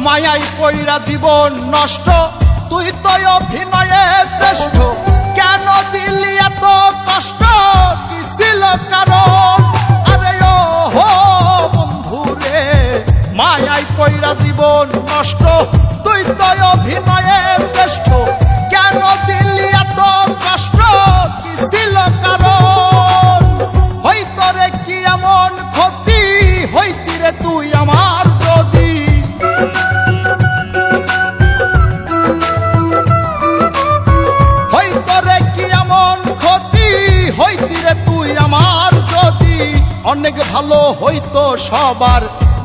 মায়াই পইরা জীবন নষ্ট, তুই তো অভিনয়ে শ্রেষ্ঠ। কেন দিলি এত কষ্ট, কি ছিল কারণ? আরে ও হো বন্ধু রে, মায়াই পইরা জীবন নষ্ট, তুই তো অভিনয়ে শ্রেষ্ঠ। কেন দিলি এত কষ্ট, কি ছিল কারণ? হইতো রে কি এমন ক্ষতি, হইতি রে তুই আমার যদি। হইতো রে কি এমন ক্ষতি, হইতি রে তুই আমার যদি। অনেক ভালো হইতো সবার,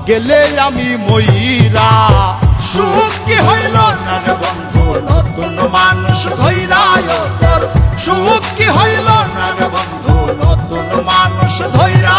গেলে আমি ময়রা। সুখ কি হইল না রে বন্ধু, নতুন মানুষ ধৈরায় তোর। সুখ কি হইল না রে বন্ধু, নতুন মানুষ ধৈরা।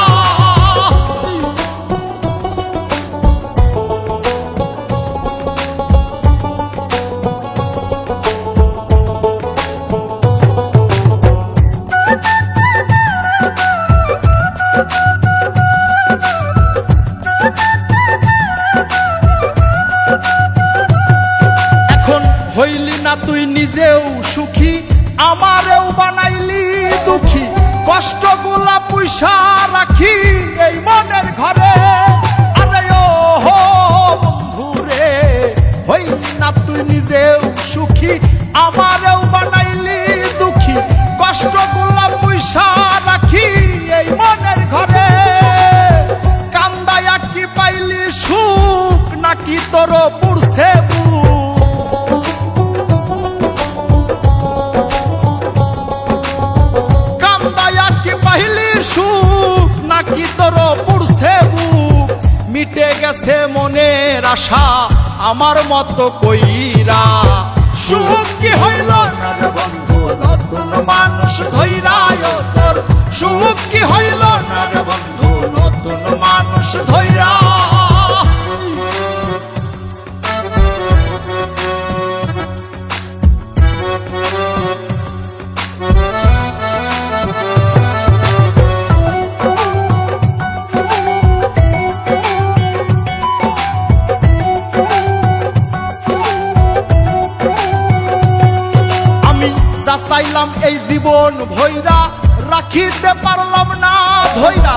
হইলি না তুই নিজেও সুখী, আমারেও বানাইলি দুঃখী। কষ্টগুলা পয়সা রাখি এই মনের ঘরে। আরে ও হো বন্ধু রে, হইলি না তুই নিজেও সুখী, আমারেও বানাইলি দুঃখী। কষ্টগুলা পয়সা রাখি এই মনের ঘরে। কান্দায়া কি পাইলি সুখ, নাকি তোর পুরছে সুখ, নাকি তোর পুরছে বুক? মিটে গেছে মনের আশা আমার মতো কইরা। সুখ কি হইল না রে বন্ধু, নতুন মানুষ ধৈরায় তোর। সুখ কি হইল না রে বন্ধু, নতুন মানুষ ধৈরা। চাইলাম এই জীবন ভৈরা, রাখিতে পারলাম না ধৈরা।